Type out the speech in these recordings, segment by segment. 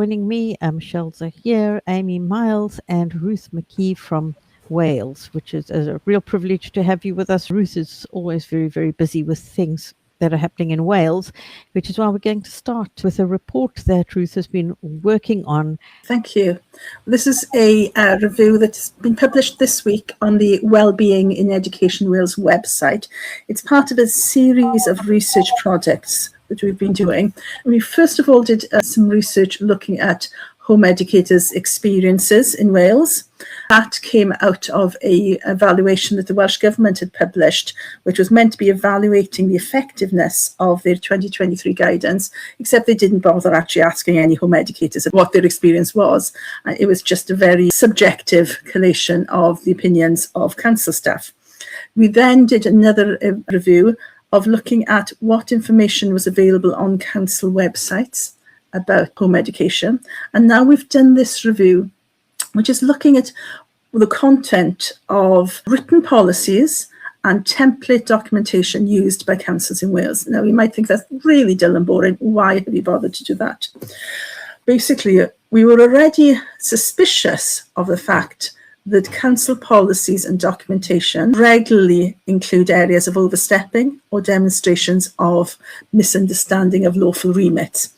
joining me, Michelle Zahir, Amy Miles, and Ruth McKee from Wales, which is a real privilege to have you with us. Ruth is always very, very busy with things that are happening in Wales, which is why we're going to start with a report that Ruth has been working on. Thank you. This is a review that's been published this week on the Wellbeing in Education Wales website. It's part of a series of research projects that we've been doing. We first of all did some research looking at home educators' experiences in Wales. That came out of an evaluation that the Welsh Government had published, which was meant to be evaluating the effectiveness of their 2023 guidance, except they didn't bother actually asking any home educators what their experience was. And it was just a very subjective collation of the opinions of council staff. We then did another review of looking at what information was available on council websites about home education. And now we've done this review, which is looking at the content of written policies and template documentation used by councils in Wales. Now, you might think that's really dull and boring. Why have you bothered to do that? Basically, we were already suspicious of the fact that council policies and documentation regularly include areas of overstepping or demonstrations of misunderstanding of lawful remits.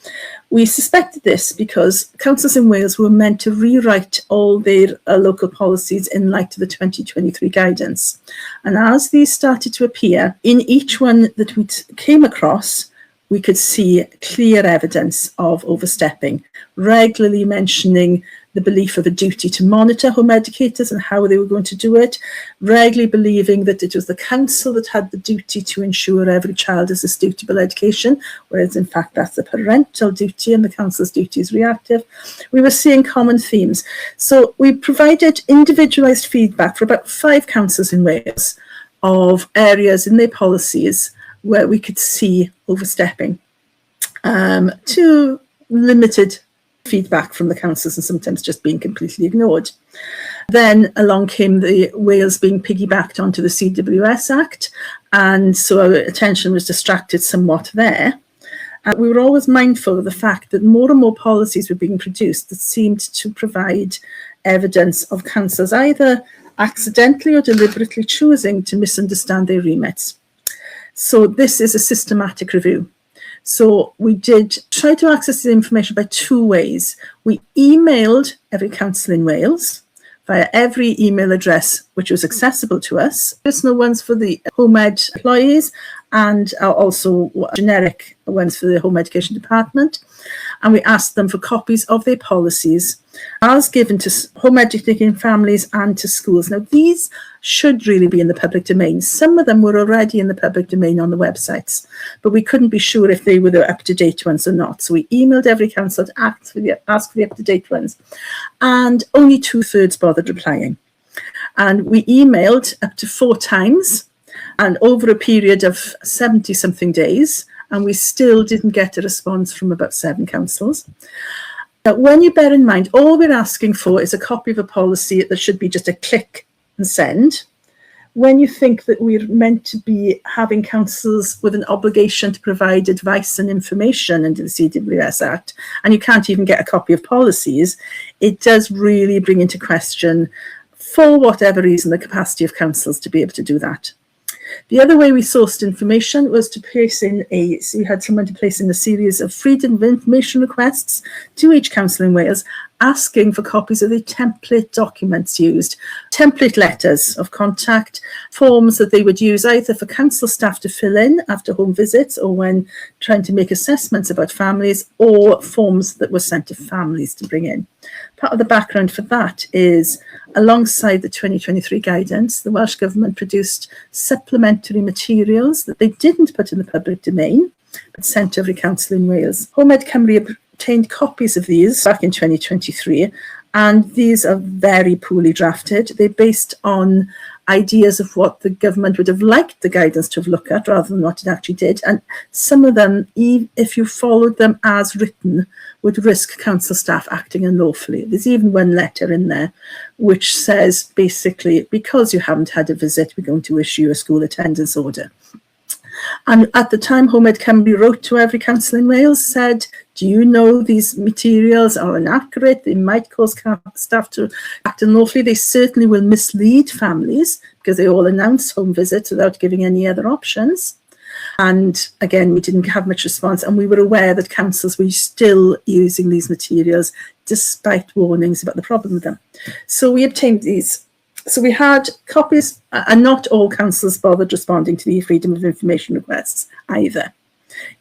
We suspected this because councils in Wales were meant to rewrite all their local policies in light of the 2023 guidance. And as these started to appear, in each one that we came across, we could see clear evidence of overstepping, regularly mentioning the belief of a duty to monitor home educators and how they were going to do it, regularly believing that it was the council that had the duty to ensure every child has a suitable education, whereas in fact that's the parental duty and the council's duty is reactive. We were seeing common themes. So we provided individualised feedback for about 5 councils in Wales of areas in their policies where we could see overstepping. To limited feedback from the councils and sometimes just being completely ignored. Then along came the Wales being piggybacked onto the CWS Act, and so our attention was distracted somewhat there. We were always mindful of the fact that more and more policies were being produced that seemed to provide evidence of councils either accidentally or deliberately choosing to misunderstand their remits. So this is a systematic review. So we did try to access the information by 2 ways. We emailed every council in Wales via every email address which was accessible to us, personal ones for the home ed employees and also generic ones for the home education department. And we asked them for copies of their policies as given to home educating families and to schools. Now, these should really be in the public domain. Some of them were already in the public domain on the websites, but we couldn't be sure if they were the up-to-date ones or not. So we emailed every council to ask for the up-to-date ones, and only 2/3 bothered replying. And we emailed up to 4 times, and over a period of 70-something days, and we still didn't get a response from about 7 councils. Now, when you bear in mind, all we're asking for is a copy of a policy that should be just a click and send. When you think that we're meant to be having councils with an obligation to provide advice and information under the CWS Act, and you can't even get a copy of policies, it does really bring into question, for whatever reason, the capacity of councils to be able to do that. The other way we sourced information was to place in so we had someone to place in a series of freedom of information requests to each council in Wales, asking for copies of the template documents used, template letters of contact, forms that they would use either for council staff to fill in after home visits or when trying to make assessments about families, or forms that were sent to families to bring in. Part of the background for that is, alongside the 2023 guidance, the Welsh Government produced supplementary materials that they didn't put in the public domain, but sent to every council in Wales. Home Ed Cymru obtained copies of these back in 2023, and these are very poorly drafted. They're based on ideas of what the government would have liked the guidance to have looked at rather than what it actually did. And some of them, if you followed them as written, would risk council staff acting unlawfully. There's even one letter in there which says basically, because you haven't had a visit, we're going to issue a school attendance order. And at the time, Home Ed Cymru wrote to every council in Wales, said, do you know these materials are inaccurate? They might cause staff to act unlawfully. They certainly will mislead families because they all announce home visits without giving any other options. And again, we didn't have much response, and we were aware that councils were still using these materials despite warnings about the problem with them. So we obtained these. So we had copies, and not all councils bothered responding to the Freedom of Information requests either.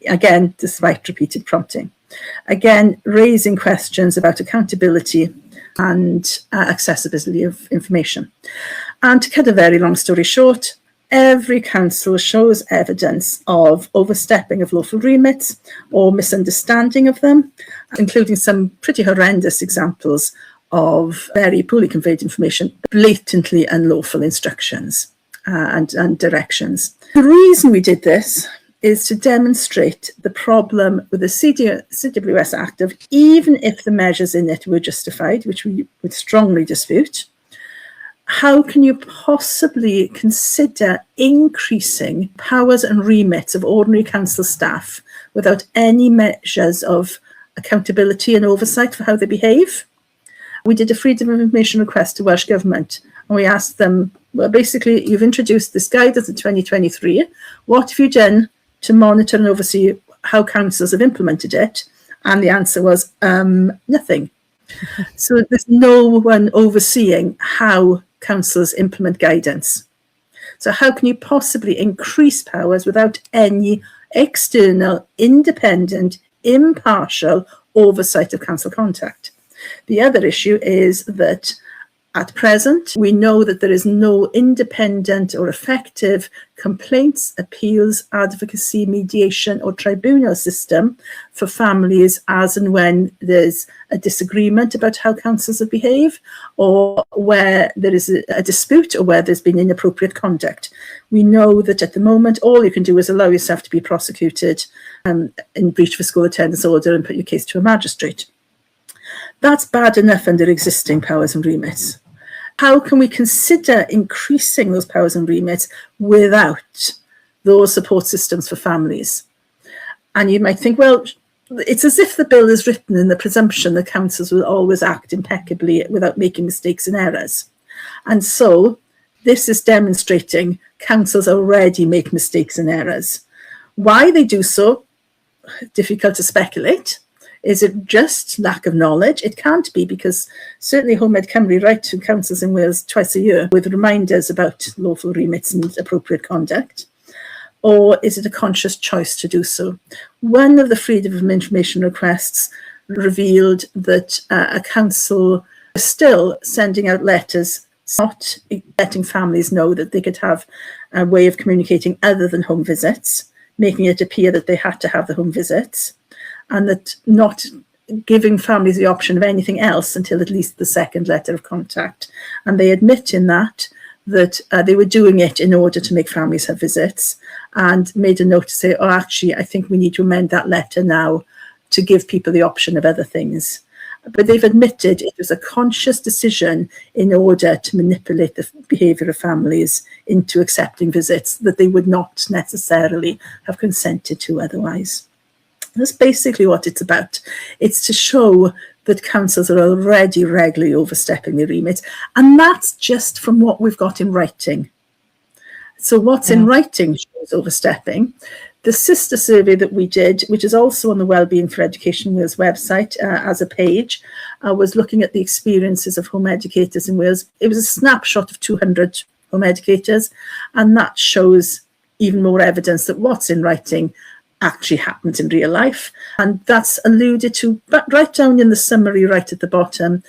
Again, despite repeated prompting. Again, raising questions about accountability and accessibility of information. And to cut a very long story short, every council shows evidence of overstepping of lawful remits or misunderstanding of them, including some pretty horrendous examples of very poorly conveyed information, blatantly unlawful instructions and directions. The reason we did this is to demonstrate the problem with the CWS Act of, even if the measures in it were justified, which we would strongly dispute, how can you possibly consider increasing powers and remits of ordinary council staff without any measures of accountability and oversight for how they behave? We did a Freedom of Information request to Welsh Government, and we asked them, well, basically, you've introduced this guidance in 2023. What have you done to monitor and oversee how councils have implemented it? And the answer was nothing. So there's no one overseeing how councils implement guidance. So how can you possibly increase powers without any external, independent, impartial oversight of council contact? The other issue is that at present, we know that there is no independent or effective complaints, appeals, advocacy, mediation or tribunal system for families as and when there's a disagreement about how councils have behaved, or where there is a dispute, or where there's been inappropriate conduct. We know that at the moment, all you can do is allow yourself to be prosecuted in breach of a school attendance order and put your case to a magistrate. That's bad enough under existing powers and remits. How can we consider increasing those powers and remits without those support systems for families? And you might think, well, it's as if the bill is written in the presumption that councils will always act impeccably without making mistakes and errors. And so this is demonstrating councils already make mistakes and errors. Why they do so, difficult to speculate. Is it just lack of knowledge? It can't be, because certainly Home Ed Cymru write to councils in Wales twice a year with reminders about lawful remits and appropriate conduct. Or is it a conscious choice to do so? One of the Freedom of Information requests revealed that a council is still sending out letters, not letting families know that they could have a way of communicating other than home visits, making it appear that they had to have the home visits, and that not giving families the option of anything else until at least the second letter of contact. And they admit in that they were doing it in order to make families have visits, and made a note to say, oh, actually, I think we need to amend that letter now to give people the option of other things. But they've admitted it was a conscious decision in order to manipulate the behaviour of families into accepting visits that they would not necessarily have consented to otherwise. That's basically what it's about. It's to show that councils are already regularly overstepping their remit, and that's just from what we've got in writing. So what's in writing shows overstepping. The sister survey that we did, which is also on the Wellbeing for Education Wales website as a page, was looking at the experiences of home educators in Wales. It was a snapshot of 200 home educators, and that shows even more evidence that what's in writing actually happens in real life. And that's alluded to, but right down in the summary right at the bottom,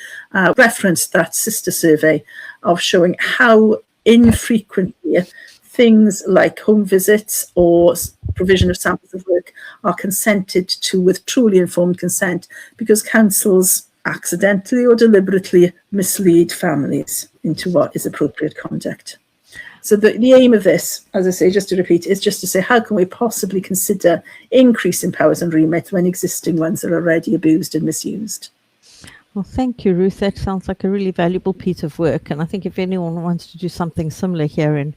referenced that sister survey of showing how infrequently things like home visits or provision of samples of work are consented to with truly informed consent, because councils accidentally or deliberately mislead families into what is appropriate conduct. So the aim of this, as I say, just to repeat, is just to say, how can we possibly consider increasing powers and remit when existing ones are already abused and misused? Well, thank you, Ruth. That sounds like a really valuable piece of work. And I think if anyone wants to do something similar here in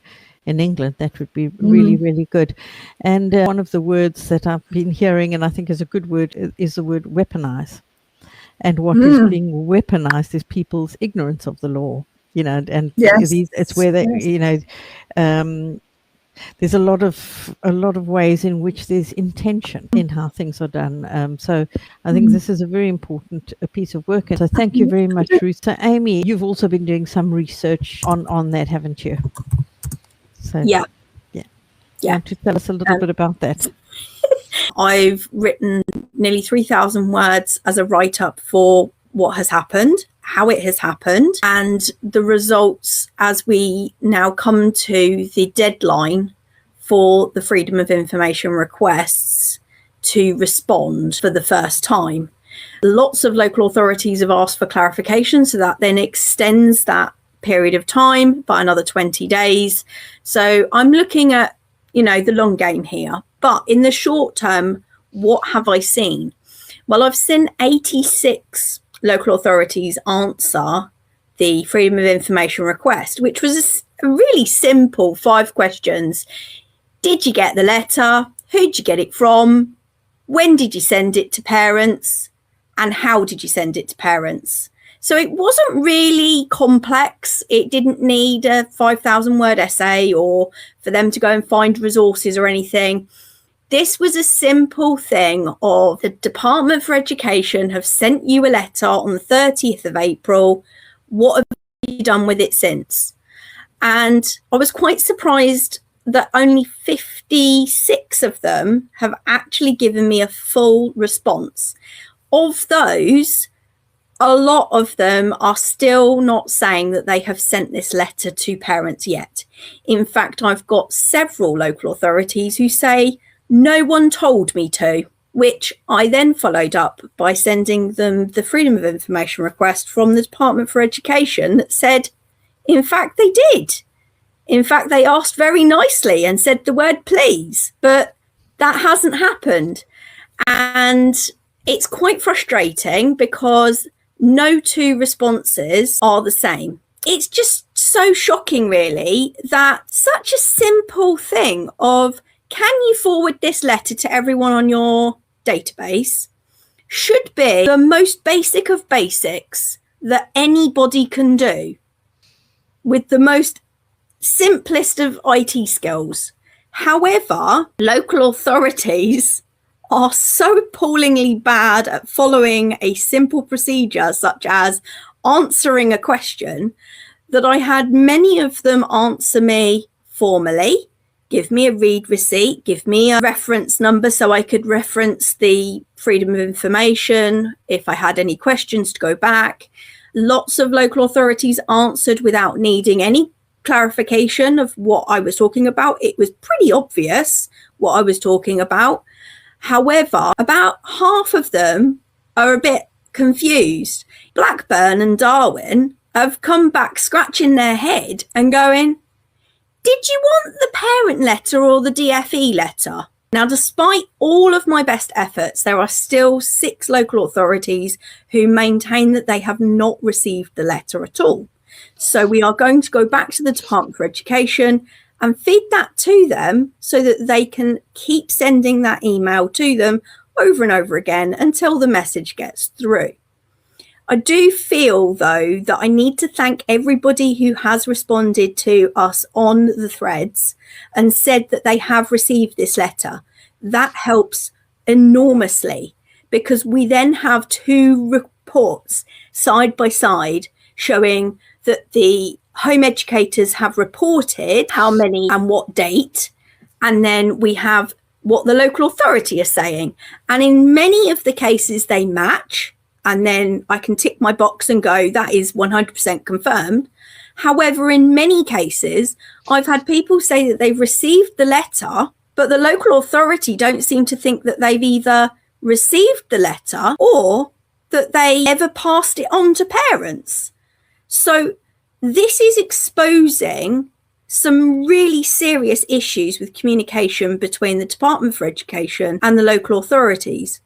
in England. That would be really, really good. And one of the words that I've been hearing, and I think is a good word, is the word weaponize. And what is being weaponized is people's ignorance of the law, and Yes. it's where they, Yes. there's a lot of ways in which there's intention in how things are done. So I think this is a very important piece of work. And so thank you very much, Ruth. So Amy, you've also been doing some research on that, haven't you? So Yeah. You want to tell us a little bit about that? I've written nearly 3,000 words as a write-up for what has happened, how it has happened, and the results as we now come to the deadline for the Freedom of Information requests to respond for the first time. Lots of local authorities have asked for clarification, so that then extends that period of time by another 20 days. So I'm looking at, the long game here. But in the short term, what have I seen? Well, I've seen 86 local authorities answer the Freedom of Information request, which was a really simple 5 questions. Did you get the letter? Who'd you get it from? When did you send it to parents? And how did you send it to parents? So it wasn't really complex. It didn't need a 5,000 word essay or for them to go and find resources or anything. This was a simple thing of the Department for Education have sent you a letter on the 30th of April. What have you done with it since? And I was quite surprised that only 56 of them have actually given me a full response. Of those, a lot of them are still not saying that they have sent this letter to parents yet. In fact, I've got several local authorities who say, no one told me to, which I then followed up by sending them the Freedom of Information request from the Department for Education that said, in fact, they did. In fact, they asked very nicely and said the word please, but that hasn't happened. And it's quite frustrating because no 2 responses are the same. It's just so shocking, really, that such a simple thing of, can you forward this letter to everyone on your database, should be the most basic of basics that anybody can do with the most simplest of IT skills. However, local authorities are so appallingly bad at following a simple procedure such as answering a question that I had many of them answer me formally, give me a read receipt, give me a reference number so I could reference the Freedom of Information if I had any questions to go back. Lots of local authorities answered without needing any clarification of what I was talking about. It was pretty obvious what I was talking about. However, about half of them are a bit confused. Blackburn and Darwin have come back scratching their head and going, did you want the parent letter or the DFE letter? Now, despite all of my best efforts, there are still 6 local authorities who maintain that they have not received the letter at all. So we are going to go back to the Department for Education and feed that to them so that they can keep sending that email to them over and over again until the message gets through. I do feel, though, that I need to thank everybody who has responded to us on the threads and said that they have received this letter. That helps enormously because we then have 2 reports side by side showing that the home educators have reported how many and what date, and then we have what the local authority is saying. And in many of the cases, they match, and then I can tick my box and go, that is 100% confirmed. However, in many cases, I've had people say that they've received the letter, but the local authority don't seem to think that they've either received the letter or that they ever passed it on to parents. So this is exposing some really serious issues with communication between the Department for Education and the local authorities.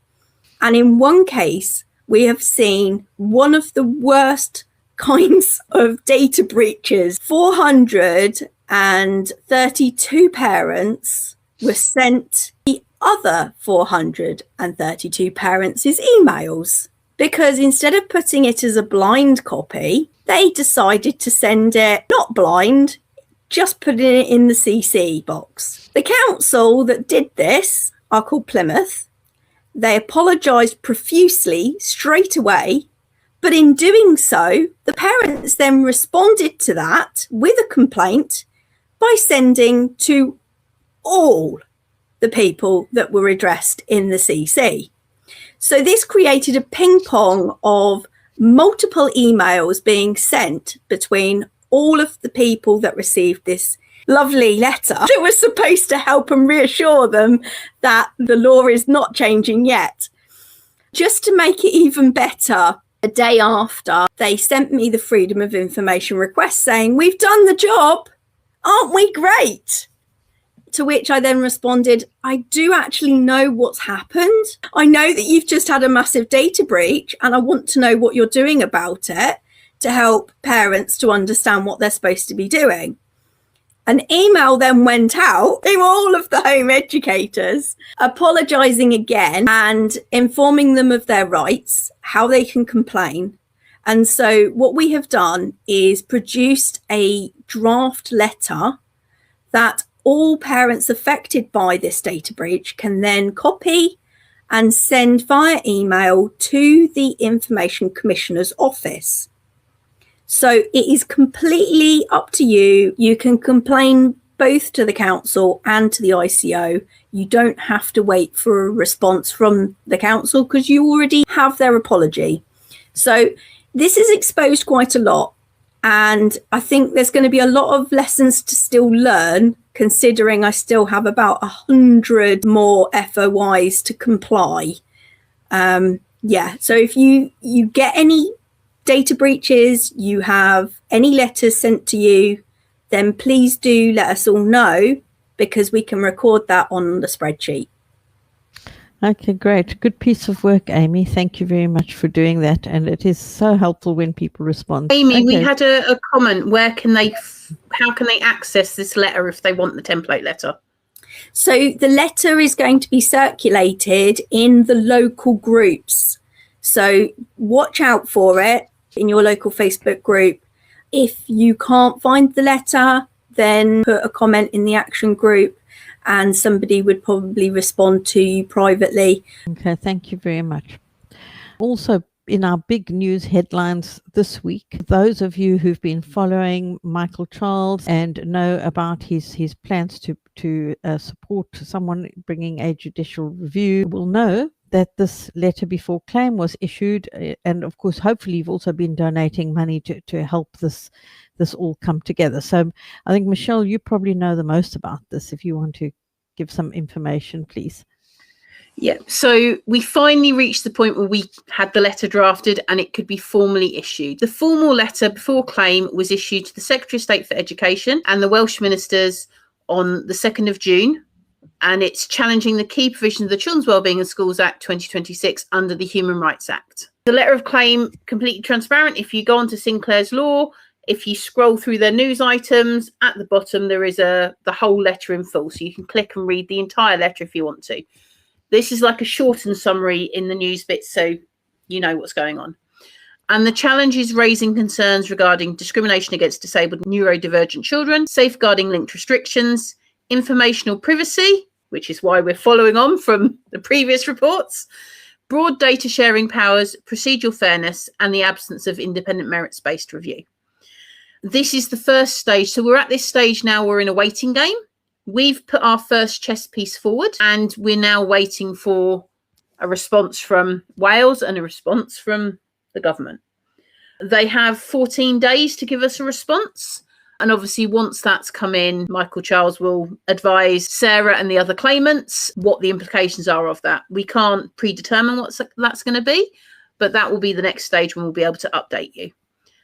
And in one case, we have seen one of the worst kinds of data breaches. 400 and 32 parents were sent the other 432 parents' emails, because instead of putting it as a blind copy, they decided to send it not blind, just putting it in the CC box. The council that did this are called Plymouth. They apologised profusely straight away, but in doing so, the parents then responded to that with a complaint by sending to all the people that were addressed in the CC. So this created a ping pong of multiple emails being sent between all of the people that received this lovely letter that was supposed to help and reassure them that the law is not changing yet. Just to make it even better, a day after, they sent me the Freedom of Information request saying, "We've done the job, aren't we great?" To which I then responded, "I do actually know what's happened. I know that you've just had a massive data breach, and I want to know what you're doing about it to help parents to understand what they're supposed to be doing." An email then went out to all of the home educators, apologising again and informing them of their rights, how they can complain. And so what we have done is produced a draft letter that all parents affected by this data breach can then copy and send via email to the Information Commissioner's office. So it is completely up to you. You can complain both to the council and to the ICO. You don't have to wait for a response from the council because you already have their apology. So this is exposed quite a lot. And I think there's going to be a lot of lessons to still learn, considering I still have about 100 more FOIs to comply. So if you get any data breaches, you have any letters sent to you, then please do let us all know, because we can record that on the spreadsheet. Okay, great. Good piece of work, Amy. Thank you very much for doing that. And it is so helpful when people respond. Amy, okay. We had a comment. How can they access this letter if they want the template letter? So the letter is going to be circulated in the local groups. So watch out for it in your local Facebook group. If you can't find the letter, then put a comment in the action group and somebody would probably respond to you privately. Okay, thank you very much. Also, in our big news headlines this week, those of you who've been following Michael Charles and know about his plans to support someone bringing a judicial review will know that this letter before claim was issued, and of course hopefully you've also been donating money to help this all come together. So I think, Michelle, you probably know the most about this. If you want to give some information, please. Yeah, so we finally reached the point where we had the letter drafted and it could be formally issued. The formal letter before claim was issued to the Secretary of State for Education and the Welsh Ministers on the 2nd of June. And it's challenging the key provisions of the Children's Wellbeing in Schools Act 2026 under the Human Rights Act. The letter of claim, completely transparent. If you go onto Sinclair's Law, if you scroll through their news items, at the bottom there is the whole letter in full. So you can click and read the entire letter if you want to. This is like a shortened summary in the news bits, so you know what's going on. And the challenge is raising concerns regarding discrimination against disabled neurodivergent children, safeguarding linked restrictions, informational privacy, which is why we're following on from the previous reports, broad data sharing powers, procedural fairness, and the absence of independent merits-based review. This is the first stage. So we're at this stage now, we're in a waiting game. We've put our first chess piece forward and we're now waiting for a response from Wales and a response from the government. They have 14 days to give us a response. And obviously, once that's come in, Michael Charles will advise Sarah and the other claimants what the implications are of that. We can't predetermine what that's going to be, but that will be the next stage when we'll be able to update you.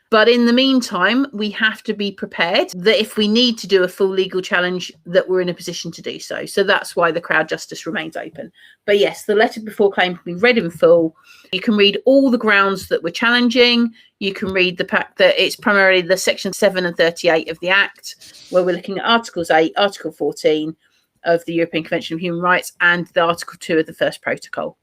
But in the meantime, we have to be prepared that if we need to do a full legal challenge, that we're in a position to do so. So that's why the crowd justice remains open. But yes, the letter before claim can be read in full. You can read all the grounds that we're challenging. You can read the fact that it's primarily the section 7 and 38 of the Act, where we're looking at Articles 8, Article 14 of the European Convention of Human Rights, and the Article 2 of the First Protocol.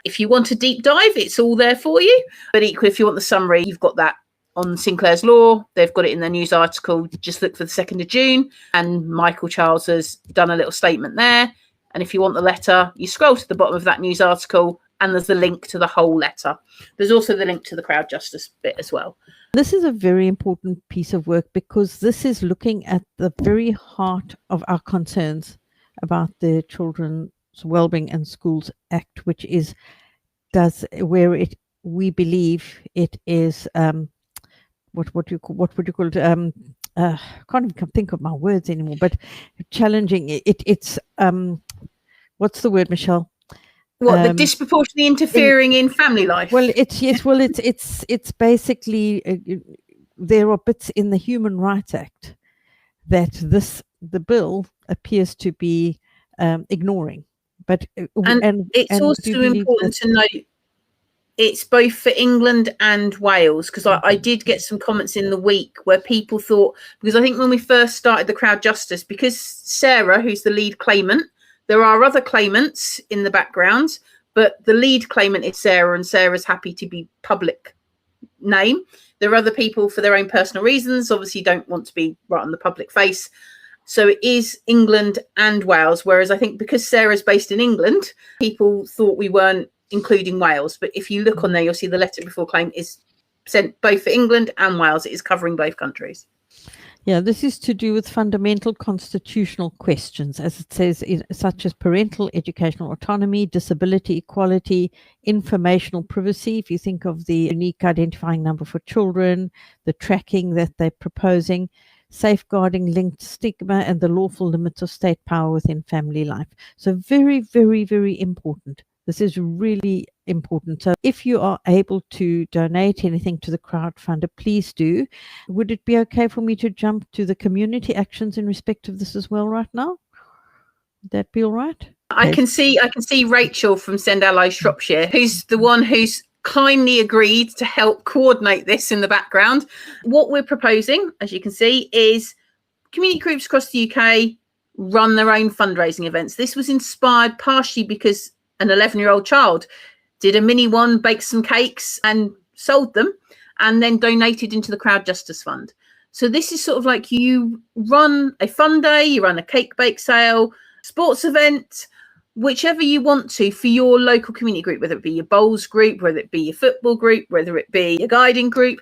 If you want a deep dive, it's all there for you. But equally, if you want the summary, you've got that on Sinclair's Law. They've got it in their news article. Just look for the 2nd of June. And Michael Charles has done a little statement there. And if you want the letter, you scroll to the bottom of that news article and there's the link to the whole letter. There's also the link to the crowd justice bit as well. This is a very important piece of work because this is looking at the very heart of our concerns about the Children's Wellbeing and Schools Act, which is we believe it is what would you call it? Can't even think of my words anymore. But challenging it's what's the word, Michelle? What, the disproportionately interfering in family life? Well, it's basically there are bits in the Human Rights Act that the bill appears to be ignoring. But and it's also important to note it's both for England and Wales, because I did get some comments in the week where people thought, because I think when we first started the crowd justice, because Sarah, who's the lead claimant, there are other claimants in the background, but the lead claimant is Sarah, and Sarah's happy to be public name. There are other people for their own personal reasons, obviously don't want to be right on the public face. So it is England and Wales, whereas I think because Sarah's based in England, people thought we weren't including Wales. But if you look on there, you'll see the letter before claim is sent both for England and Wales. It is covering both countries. Yeah, this is to do with fundamental constitutional questions, as it says, such as parental educational autonomy, disability equality, informational privacy. If you think of the unique identifying number for children, the tracking that they're proposing, safeguarding linked stigma, and the lawful limits of state power within family life. So very, very, very important. This is really important. So if you are able to donate anything to the crowdfunder, please do. Would it be okay for me to jump to the community actions in respect of this as well right now? Would that be all right? I can see Rachel from Send Allies Shropshire, who's the one who's kindly agreed to help coordinate this in the background. What we're proposing, as you can see, is community groups across the UK run their own fundraising events. This was inspired partially because an 11-year-old child did a mini one, baked some cakes and sold them, and then donated into the Crowd Justice Fund. So this is sort of like you run a fun day, you run a cake bake sale, sports event, whichever you want to for your local community group, whether it be your bowls group, whether it be your football group, whether it be your guiding group,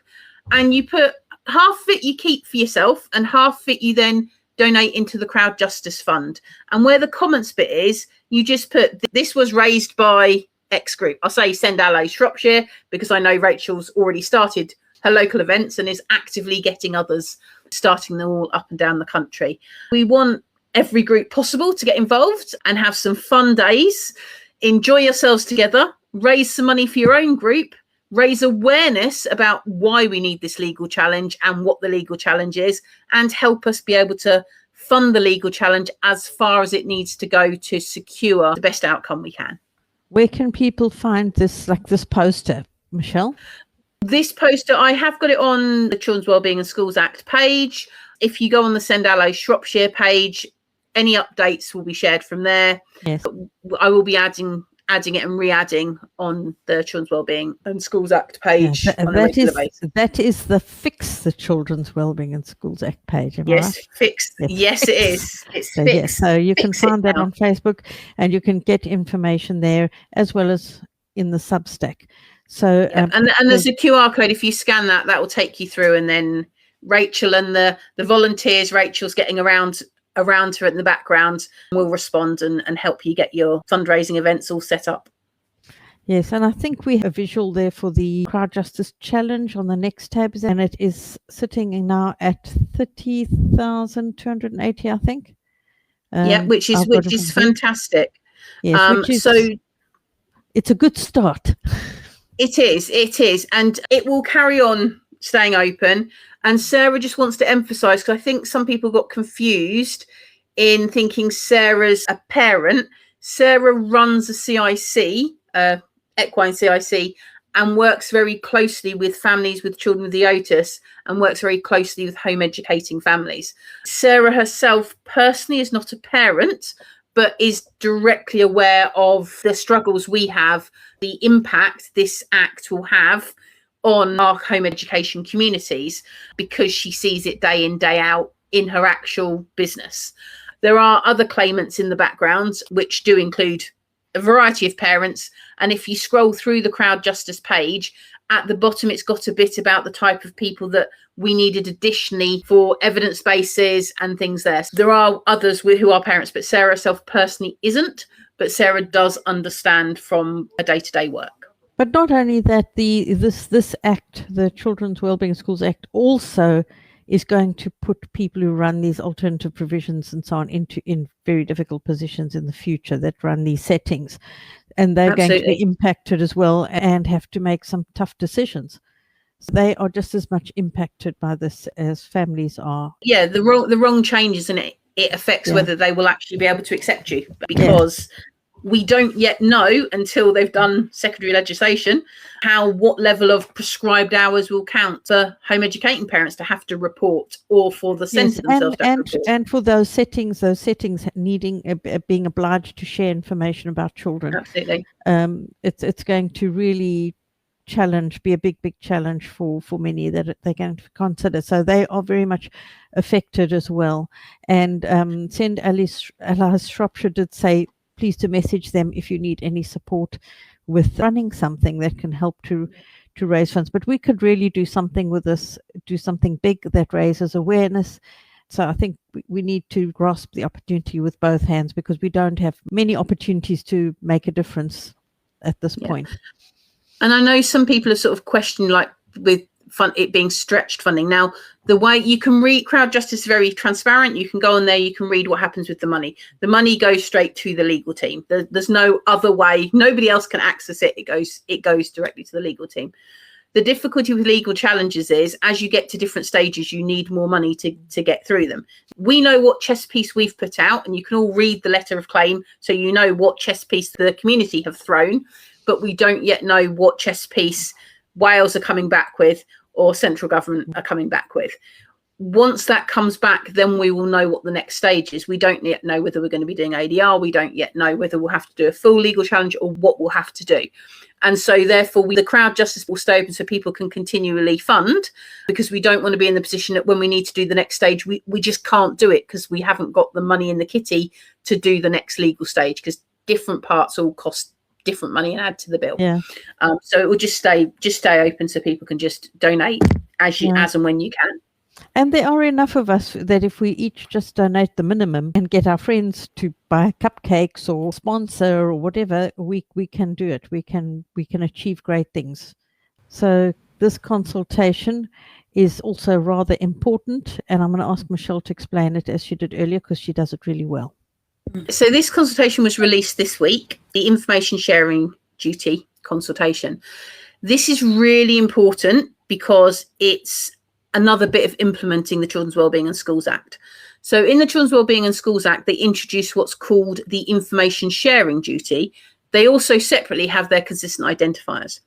and you put half of it you keep for yourself and half of it you then donate into the Crowd Justice Fund. And where the comments bit is, you just put, this was raised by X group. I'll say Send Allies Shropshire, because I know Rachel's already started her local events and is actively getting others, starting them all up and down the country. We want every group possible to get involved and have some fun days, enjoy yourselves together, raise some money for your own group, raise awareness about why we need this legal challenge and what the legal challenge is, and help us be able to fund the legal challenge as far as it needs to go to secure the best outcome we can. Where can people find this, like this poster, Michelle? This poster, I have got it on the Children's Wellbeing and Schools Act page. If you go on the Send Allies Shropshire page, any updates will be shared from there. Yes. I will be adding it and re-adding on the Children's Wellbeing and Schools Act page on a regular basis. That is the Fix the Children's Wellbeing and Schools Act page. Yes, right? Fix. Yes, it is. It's so, Fix. yes, so you can find that on Facebook, and you can get information there as well as in the Substack. So and there's a QR code. If you scan that will take you through, and then Rachel and the volunteers, Rachel's getting around her in the background, will respond and help you get your fundraising events all set up. Yes, and I think we have a visual there for the Crowd Justice Challenge on the next tab, and it is sitting now at 30,280, I think. Which is fantastic. Yes, it's a good start. It is, and it will carry on staying open. And Sarah just wants to emphasize, because I think some people got confused in thinking Sarah's a parent. Sarah runs a CIC, equine CIC, and works very closely with families with children with the otis, and works very closely with home educating families. Sarah herself personally is not a parent, but is directly aware of the struggles we have, the impact this act will have on our home education communities, because she sees it day in, day out in her actual business. There are other claimants in the background, which do include a variety of parents. And if you scroll through the Crowd Justice page, at the bottom, it's got a bit about the type of people that we needed additionally for evidence bases and things there. So there are others who are parents, but Sarah herself personally isn't. But Sarah does understand from a day-to-day work. But not only that, this act, the Children's Wellbeing Schools Act, also is going to put people who run these alternative provisions and so on in very difficult positions in the future, that run these settings. And they're going to be impacted as well and have to make some tough decisions. So they are just as much impacted by this as families are. Yeah, the wrong changes, and it affects whether they will actually be able to accept you, because we don't yet know, until they've done secondary legislation, what level of prescribed hours will count for home educating parents to have to report, or for the centre themselves to report. And for those settings needing being obliged to share information about children. Absolutely. It's going to really be a big challenge for many that they're going to consider. So they are very much affected as well. And Send Alice Shropshire did say, please to message them if you need any support with running something that can help to raise funds. But we could really do something with this, do something big that raises awareness. So I think we need to grasp the opportunity with both hands, because we don't have many opportunities to make a difference at this point. And I know some people have sort of questioned, like, with it being stretched funding. Now, the way you can read Crowd Justice is very transparent. You can go on there, you can read what happens with the money. The money goes straight to the legal team. There's no other way. Nobody else can access it. It goes directly to the legal team. The difficulty with legal challenges is, as you get to different stages, you need more money to get through them. We know what chess piece we've put out, and you can all read the letter of claim, so you know what chess piece the community have thrown, but we don't yet know what chess piece Wales are coming back with, or central government are coming back with. Once that comes back, then we will know what the next stage is. We don't yet know whether we're going to be doing ADR. We don't yet know whether we'll have to do a full legal challenge, or what we'll have to do. And so therefore, the Crowd Justice will stay open so people can continually fund, because we don't want to be in the position that when we need to do the next stage, we just can't do it because we haven't got the money in the kitty to do the next legal stage, because different parts all cost different money and add to the bill. So it will just stay open so people can just donate as and when you can. And there are enough of us that if we each just donate the minimum and get our friends to buy cupcakes or sponsor or whatever, we can do it. We can achieve great things. So this consultation is also rather important, and I'm going to ask Michelle to explain it as she did earlier, because she does it really well. So this consultation was released this week, the information sharing duty consultation. This is really important because it's another bit of implementing the Children's Wellbeing and Schools Act. So in the Children's Wellbeing and Schools Act, they introduced what's called the information sharing duty. They also separately have their consistent identifiers.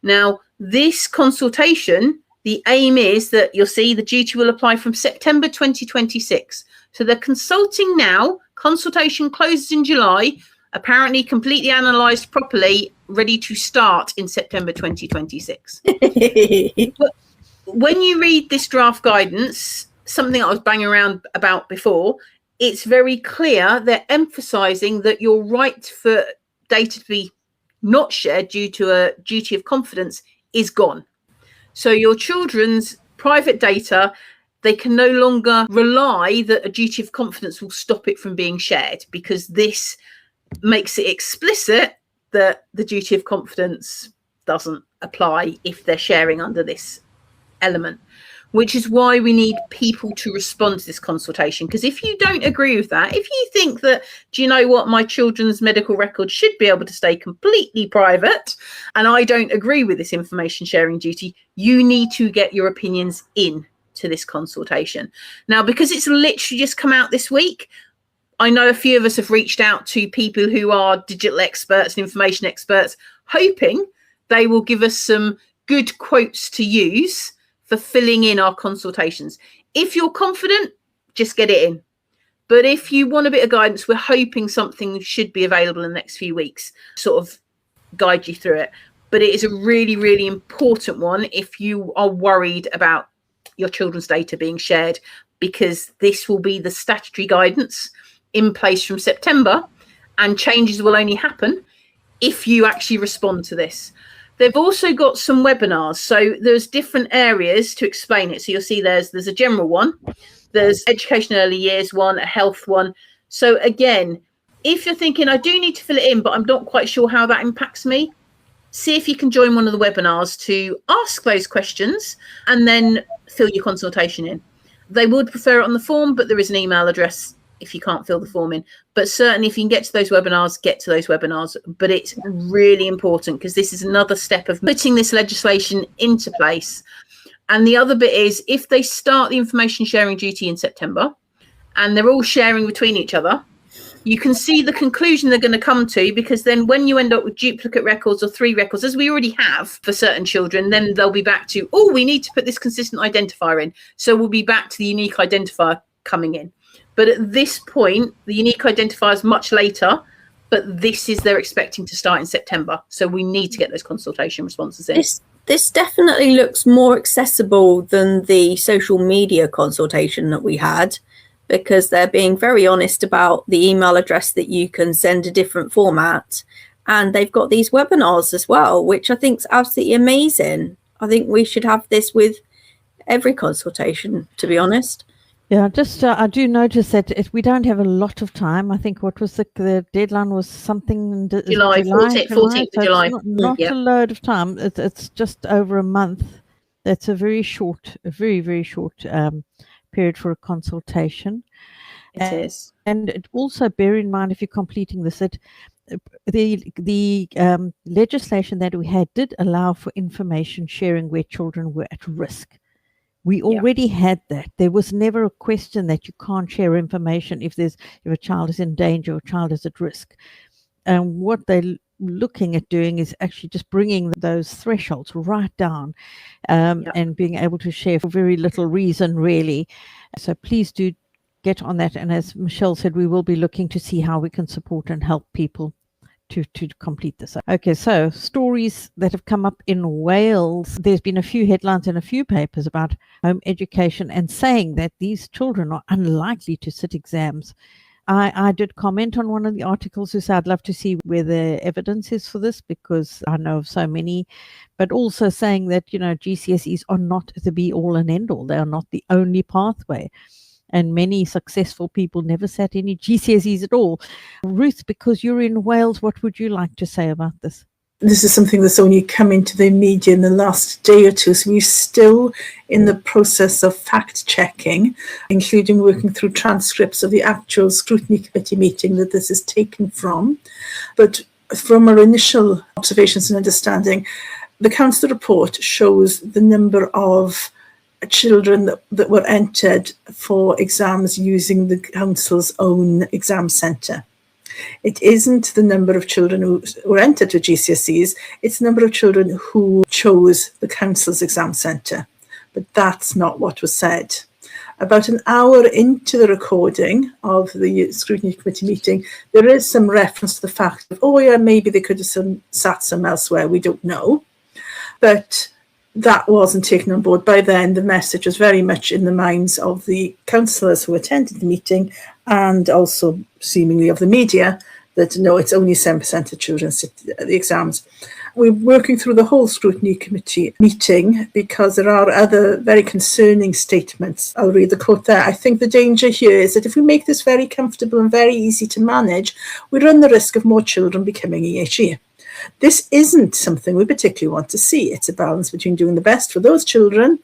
Now, this consultation, the aim is that you'll see the duty will apply from September 2026. So they're consulting now. Consultation closes in July, apparently completely analysed properly, ready to start in September 2026. But when you read this draft guidance, something I was banging around about before, it's very clear they're emphasising that your right for data to be not shared due to a duty of confidence is gone. So your children's private data, they can no longer rely that a duty of confidence will stop it from being shared, because this makes it explicit that the duty of confidence doesn't apply if they're sharing under this element. which is why we need people to respond to this consultation. Because if you don't agree with that, if you think that, do you know what, my children's medical records should be able to stay completely private, and I don't agree with this information sharing duty, you need to get your opinions in to this consultation. Now, because it's literally just come out this week, I know a few of us have reached out to people who are digital experts and information experts, hoping they will give us some good quotes to use for filling in our consultations. If you're confident, just get it in. But if you want a bit of guidance, we're hoping something should be available in the next few weeks, sort of guide you through it. But it is a really, really important one if you are worried about your children's data being shared, because this will be the statutory guidance in place from September, and changes will only happen if you actually respond to this. They've also got some webinars. So there's different areas to explain it. So you'll see there's a general one, there's education early years one, a health one. So again, if you're thinking, I do need to fill it in, but I'm not quite sure how that impacts me, see if you can join one of the webinars to ask those questions and then fill your consultation in. They would prefer it on the form, but there is an email address if you can't fill the form in. But certainly if you can get to those webinars, get to those webinars. But it's really important, because this is another step of putting this legislation into place. And the other bit is, if they start the information sharing duty in September and they're all sharing between each other, you can see the conclusion they're going to come to, because then when you end up with duplicate records or 3 records, as we already have for certain children, then they'll be back to, oh, we need to put this consistent identifier in. So we'll be back to the unique identifier coming in. But at this point, the unique identifier is much later, but this is they're expecting to start in September. So we need to get those consultation responses in. This definitely looks more accessible than the social media consultation that we had, because they're being very honest about the email address that you can send a different format. And they've got these webinars as well, which I think is absolutely amazing. I think we should have this with every consultation, to be honest. Yeah, just I do notice that we don't have a lot of time. I think what was the deadline was something in July 14th of July. So not a load of time. It's just over a month. That's a very, very short period for a consultation. It is. And also bear in mind, if you're completing this, that the legislation that we had did allow for information sharing where children were at risk. We already had that. There was never a question that you can't share information if a child is in danger or a child is at risk. And what they're looking at doing is actually just bringing those thresholds right down, and being able to share for very little reason, really. So please do get on that. And as Michelle said, we will be looking to see how we can support and help people to complete this. Okay, so stories that have come up in Wales. There's been a few headlines in a few papers about home education and saying that these children are unlikely to sit exams. I did comment on one of the articles who said I'd love to see where the evidence is for this, because I know of so many, but also saying that, GCSEs are not the be all and end all. They are not the only pathway. And many successful people never sat any GCSEs at all. Ruth, because you're in Wales, what would you like to say about this? This is something that's only come into the media in the last day or two, so we're still in the process of fact-checking, including working through transcripts of the actual scrutiny committee meeting that this is taken from. But from our initial observations and understanding, the council report shows the number of children that were entered for exams using the council's own exam centre. It isn't the number of children who were entered to GCSEs, it's the number of children who chose the council's exam centre. But that's not what was said. About an hour into the recording of the scrutiny committee meeting, there is some reference to the fact of, maybe they could have sat some elsewhere, we don't know. But that wasn't taken on board. By then, the message was very much in the minds of the councillors who attended the meeting, and also seemingly of the media, that no, it's only 7% of children sit at the exams. We're working through the whole scrutiny committee meeting because there are other very concerning statements. I'll read the quote there. I think the danger here is that if we make this very comfortable and very easy to manage, we run the risk of more children becoming EHE. This isn't something we particularly want to see. It's a balance between doing the best for those children,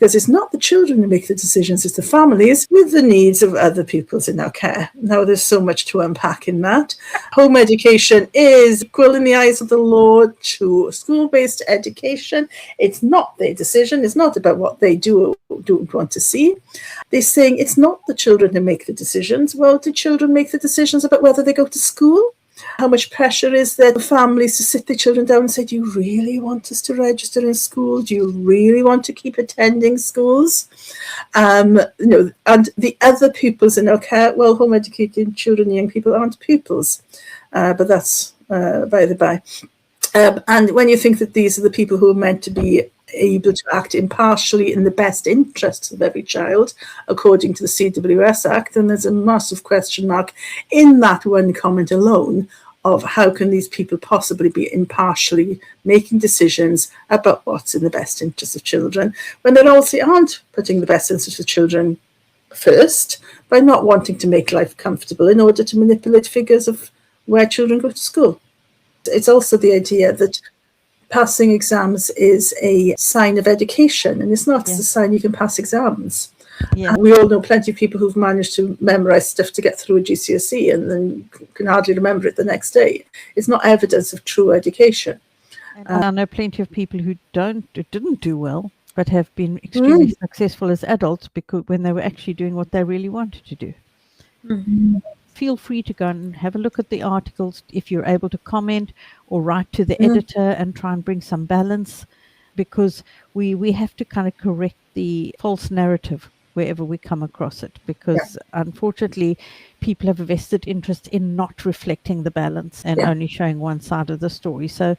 because it's not the children who make the decisions, it's the families with the needs of other pupils in our care. Now, there's so much to unpack in that. Home education is equal in the eyes of the law to school-based education. It's not their decision. It's not about what they do or don't want to see. They're saying it's not the children who make the decisions. Well, do children make the decisions about whether they go to school? How much pressure is there for families to sit their children down and say, do you really want us to register in school? Do you really want to keep attending schools? And the other pupils in our care, well, home educated children and young people aren't pupils, but that's by the by. And when you think that these are the people who are meant to be able to act impartially in the best interests of every child, according to the CWS Act, then there's a massive question mark in that one comment alone of how can these people possibly be impartially making decisions about what's in the best interest of children when they also aren't putting the best interest of children first by not wanting to make life comfortable in order to manipulate figures of where children go to school. It's also the idea that passing exams is a sign of education, and it's not a sign you can pass exams. Yeah. We all know plenty of people who've managed to memorize stuff to get through a GCSE and then can hardly remember it the next day. It's not evidence of true education. And I know plenty of people who didn't do well, but have been extremely successful as adults because when they were actually doing what they really wanted to do. Mm-hmm. Feel free to go and have a look at the articles if you're able to comment or write to the editor and try and bring some balance, because we have to kind of correct the false narrative wherever we come across it, because unfortunately people have a vested interest in not reflecting the balance and only showing one side of the story. So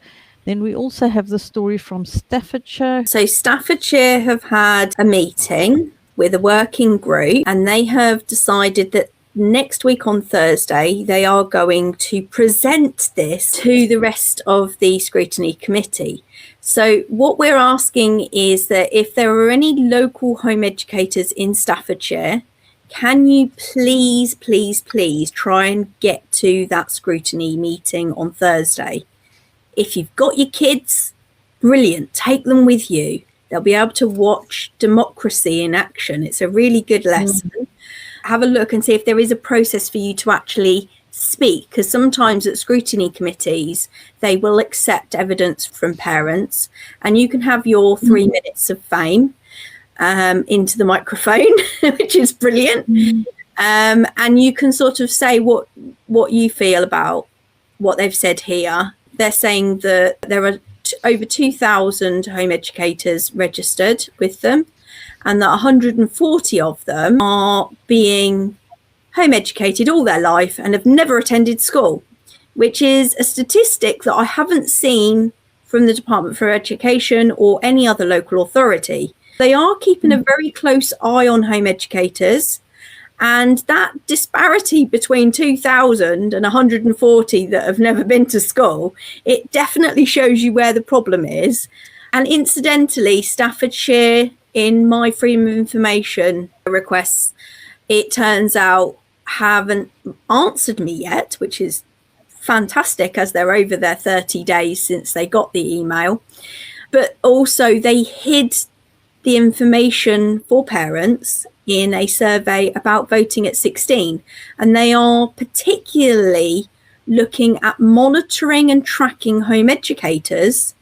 then we also have the story from Staffordshire. So Staffordshire have had a meeting with a working group, and they have decided that next week on Thursday, they are going to present this to the rest of the scrutiny committee. So what we're asking is that if there are any local home educators in Staffordshire, can you please try and get to that scrutiny meeting on Thursday? If you've got your kids, brilliant, take them with you. They'll be able to watch democracy in action. It's a really good lesson. Have a look and see if there is a process for you to actually speak, because sometimes at scrutiny committees they will accept evidence from parents and you can have your 3 minutes of fame into the microphone, which is brilliant, and you can sort of say what you feel about what they've said here. They're saying that there are over 2,000 home educators registered with them, and that 140 of them are being home educated all their life and have never attended school, which is a statistic that I haven't seen from the Department for Education or any other local authority. They are keeping a very close eye on home educators, and that disparity between 2,000 and 140 that have never been to school, it definitely shows you where the problem is. And incidentally, Staffordshire, in my freedom of information requests, it turns out haven't answered me yet, which is fantastic as they're over their 30 days since they got the email. But also they hid the information for parents in a survey about voting at 16. And they are particularly looking at monitoring and tracking home educators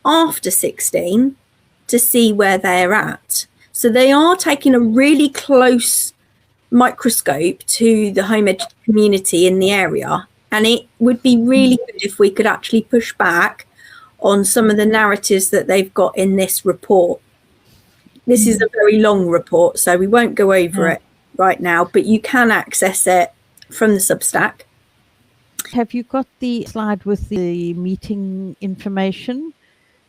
after 16 to see where they're at. So they are taking a really close microscope to the home ed community in the area, and it would be really good if we could actually push back on some of the narratives that they've got in this report. This is a very long report, so we won't go over it right now, but you can access it from the Substack. Have you got the slide with the meeting information?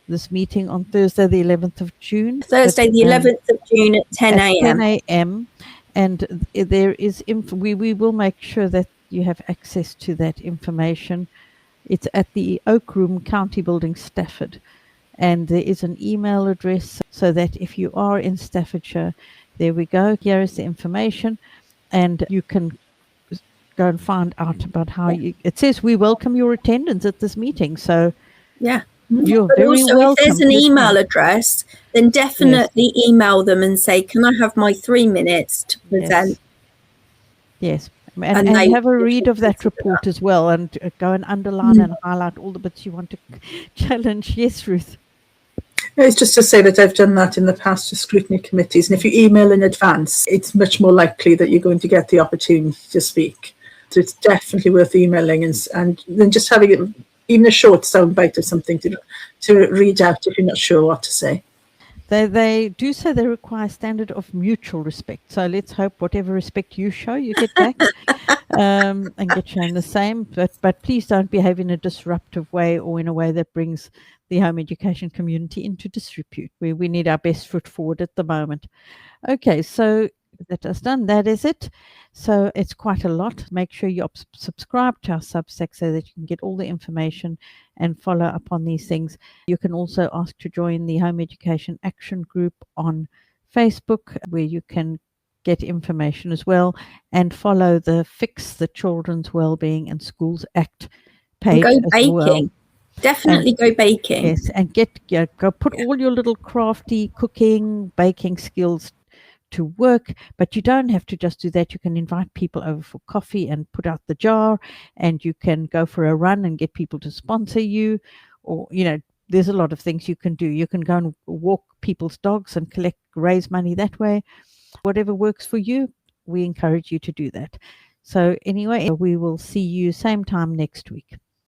This meeting on Thursday, the 11th of June. Thursday, the 11th of June at 10 a.m. 10 a.m. And there is, we will make sure that you have access to that information. It's at the Oak Room, County Building, Stafford. And there is an email address so that if you are in Staffordshire, there we go. Here is the information. And you can go and find out about how it says we welcome your attendance at this meeting. So yeah, You're But very also, if there's welcome. an Listen. email address, then definitely email them and say, "Can I have my 3 minutes to present?" Yes. And And they have a will read of that consider report as well, and go and underline and highlight all the bits you want to challenge. Yes, Ruth. It's just to say that I've done that in the past to scrutiny committees, and if you email in advance, it's much more likely that you're going to get the opportunity to speak. So it's definitely worth emailing, and then just having even a short soundbite or something to read out if you're not sure what to say. They do say they require standard of mutual respect. So let's hope whatever respect you show, you get back, and get shown the same. But please don't behave in a disruptive way or in a way that brings the home education community into disrepute. We need our best foot forward at the moment. Okay, so that is done. That is it. So it's quite a lot. Make sure you subscribe to our Substack so that you can get all the information and follow up on these things. You can also ask to join the Home Education Action Group on Facebook, where you can get information as well, and follow the Fix the Children's Wellbeing and Schools Act and page go as baking. well. Definitely go baking. Yes, and go put all your little crafty cooking, baking skills to work, but you don't have to just do that. You can invite people over for coffee and put out the jar, and you can go for a run and get people to sponsor you, or there's a lot of things you can do. You can go and walk people's dogs and raise money that way. Whatever works for you, we encourage you to do that. So anyway, we will see you same time next week.